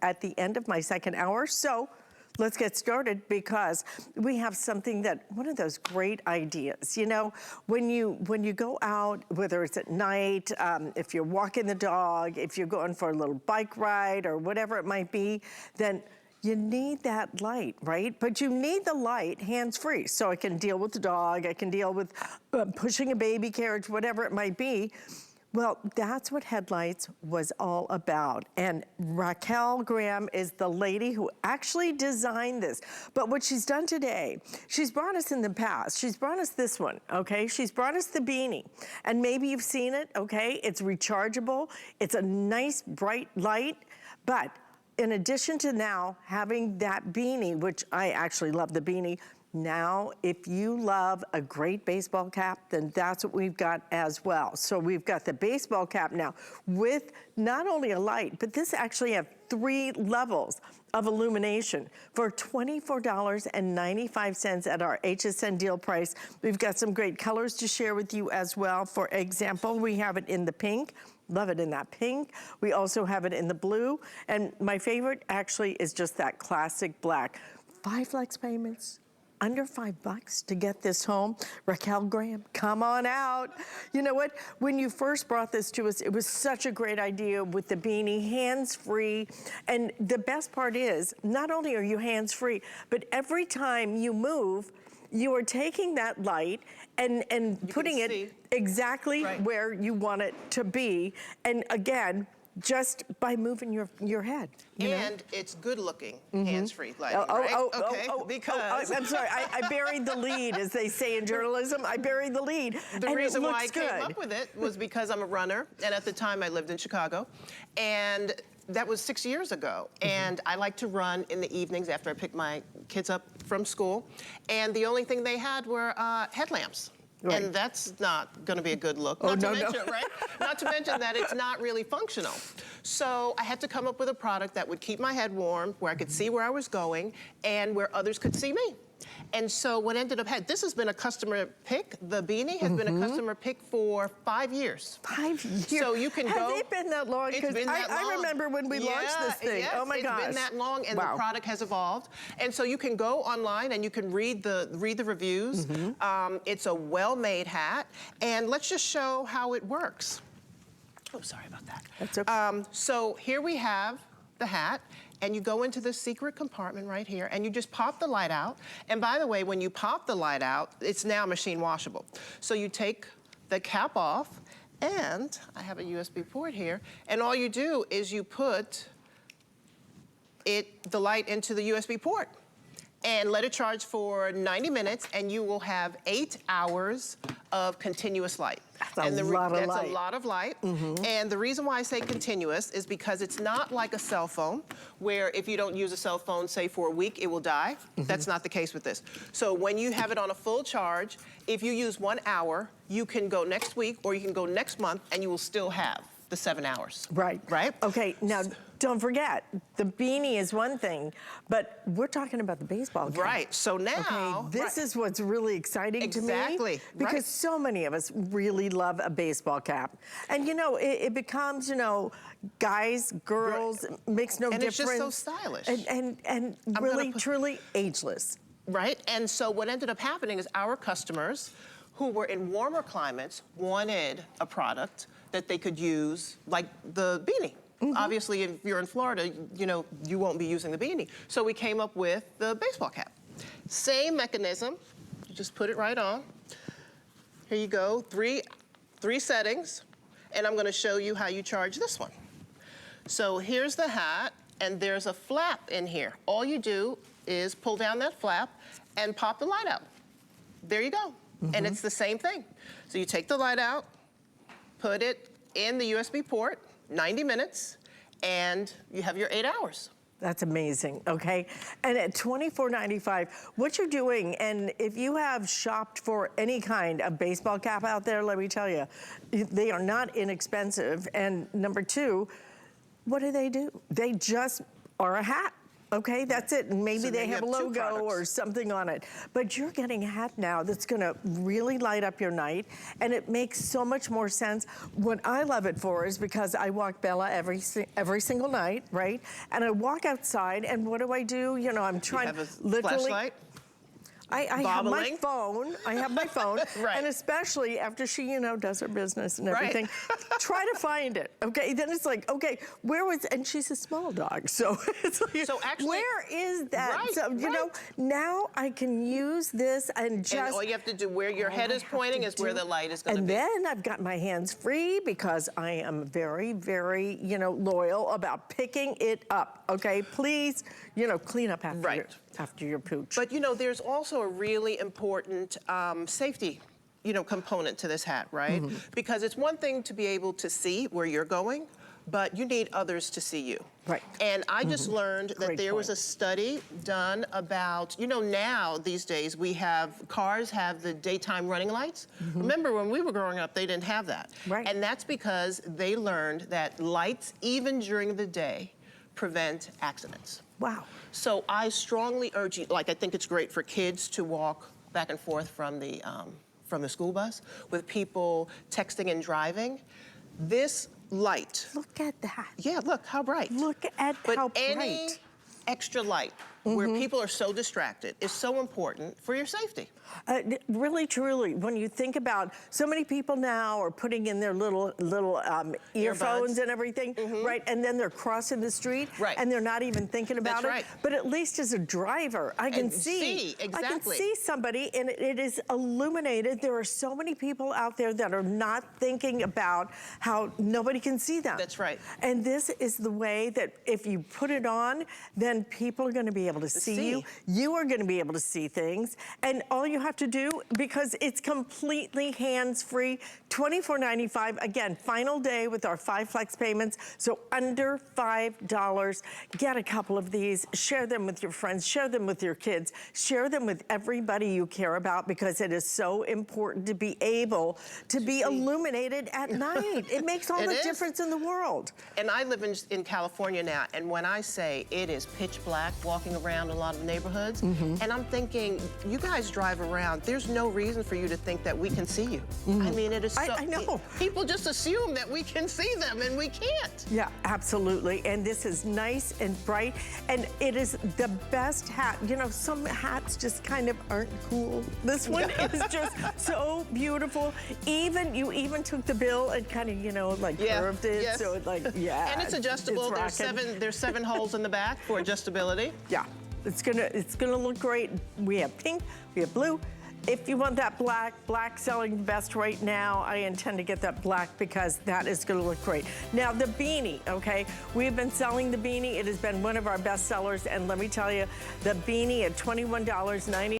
at the end of my second hour. So let's get started, because we have something that, one of those great ideas, you know, when you go out, whether it's at night, if you're walking the dog, if you're going for a little bike ride or whatever it might be, then you need that light, right? But you need the light hands-free, so I can deal with the dog, I can deal with pushing a baby carriage, whatever it might be. Well, that's what Headlightz was all about. And Raquel Graham is the lady who actually designed this. But what she's done today, she's brought us in the past. She's brought us this one, okay? She's brought us the beanie. And maybe you've seen it, okay? It's rechargeable. It's a nice, bright light. But in addition to now having that beanie, which I actually love the beanie, now, if you love a great baseball cap, then that's what we've got as well. So we've got the baseball cap now with not only a light, but this actually have 3 levels of illumination for $24.95 at our HSN deal price. We've got some great colors to share with you as well. For example, we have it in the pink. Love it in that pink. We also have it in the blue. And my favorite actually is just that classic black. 5 flex payments, under $5 to get this home. Raquel Graham, come on out. You know what? When you first brought this to us, it was such a great idea with the beanie, hands-free. And the best part is, not only are you hands-free, but every time you move, you are taking that light and putting it exactly where you want it to be. And again, just by moving your head. And it's good looking, hands-free lighting, because... I'm sorry, I buried the lead, as they say in journalism. I buried the lead, The reason why I came up with it was because I'm a runner, and at the time I lived in Chicago, and that was 6 years ago. And I like to run in the evenings after I pick my kids up from school, and the only thing they had were headlamps. Right. And that's not going to be a good look. Not to mention, right? Not to mention that it's not really functional. So I had to come up with a product that would keep my head warm, where I could see where I was going, and where others could see me. And so what ended up this has been a customer pick. The beanie has been a customer pick for 5 years. 5 years? So you can go. Has it been that long? It's been that long. I remember when we launched this thing. Yes, oh my gosh. It's been that long, and the product has evolved. And so you can go online and you can read the reviews. It's a well-made hat. And let's just show how it works. Oh, sorry about that. That's okay. So here we have the hat. And you go into this secret compartment right here, and you just pop the light out. And by the way, when you pop the light out, it's now machine washable. So you take the cap off, and I have a USB port here, and all you do is you put the light into the USB port and let it charge for 90 minutes, and you will have 8 hours of continuous light. That's a lot of light. That's a lot of light. And the reason why I say continuous is because it's not like a cell phone, where if you don't use a cell phone, say for a week, it will die. That's not the case with this. So when you have it on a full charge, if you use 1 hour, you can go next week or you can go next month, and you will still have the 7 hours. Right. Right? Okay, now don't forget, the beanie is one thing, but we're talking about the baseball cap. Right, so now... Okay, this is what's really exciting to me. Because so many of us really love a baseball cap. And you know, it becomes, you know, guys, girls, makes no difference. And it's just so stylish. And really, truly ageless. Right, and so what ended up happening is our customers who were in warmer climates wanted a product that they could use, like the beanie. Obviously, if you're in Florida, you know, you won't be using the beanie. So we came up with the baseball cap. Same mechanism, you just put it right on. Here you go, three settings, and I'm gonna show you how you charge this one. So here's the hat, and there's a flap in here. All you do is pull down that flap and pop the light out. There you go, and it's the same thing. So you take the light out, put it in the USB port, 90 minutes, and you have your 8 hours. That's amazing, okay? And at $24.95, what you're doing, and if you have shopped for any kind of baseball cap out there, let me tell you, they are not inexpensive. And number 2, what do? They just are a hat. Okay, that's it. And maybe So they then you have a have two logo or products. something on it. But you're getting a hat now that's gonna really light up your night, and it makes so much more sense. What I love it for is because I walk Bella every single night, right? And I walk outside, and what do? You know, I'm trying You have a literally. flashlight? I have my Bobbling? phone. I have my phone. Right. And especially after she, you know, does her business and Right. everything, try to find it. Okay. Then it's like, okay, where was, and she's a small dog. So it's like, So actually- where is that? Right, So, you know, now I can use this and just. And all you have to do, where your head is pointing is where the light is going to And be. then I've got my hands free because I am very, very, you know, loyal about picking it up. Okay. Please, you know, clean up after Right. after your pooch. But you know, there's also a really important safety, you know, component to this hat, right? Mm-hmm. Because it's one thing to be able to see where you're going, but you need others to see you. Right. And I just learned that Great there was point. a study done about, you know, now these days cars have the daytime running lights. Remember when we were growing up, they didn't have that. Right. And that's because they learned that lights, even during the day, prevent accidents. Wow. So I strongly urge you, like I think it's great for kids to walk back and forth from the school bus with people texting and driving. This light, Look at that. yeah, look how bright. Look at But how any bright. extra light where people are so distracted is so important for your safety. Really, truly, when you think about so many people now are putting in their little earphones Earbuds. and everything, right? And then they're crossing the street, Right. and they're not even thinking about That's it. right. But at least as a driver, I can And see. I can exactly. see somebody, and it is illuminated. There are so many people out there that are not thinking about how nobody can see them. That's right. And this is the way that if you put it on, then people are going to be able to see you. You are going to be able to see things, and all you have to do, because it's completely hands-free, $24.95. Again, final day with our 5 flex payments, so under $5. Get a couple of these, share them with your friends, share them with your kids, share them with everybody you care about, because it is so important to be able to be illuminated at night. It makes all It the is. difference in the world. And I live in California now, and when I say it is pitch black walking around a lot of neighborhoods, and I'm thinking, you guys drive around, there's no reason for you to think that we can see you. I mean, it is so... I know. People just assume that we can see them, and we can't. Yeah, absolutely. And this is nice and bright, and it is the best hat. You know, some hats just kind of aren't cool. This one is just so beautiful. You even took the bill and kind of, you know, like curved it. Yes. So it like, yeah. And it's adjustable. There's 7 holes in the back for adjustability. Yeah, it's gonna look great. We have pink, we have blue. If you want that black selling best right now, I intend to get that black because that is gonna look great. Now the beanie, okay? We've been selling the beanie. It has been one of our best sellers, and let me tell you, the beanie at $21.90.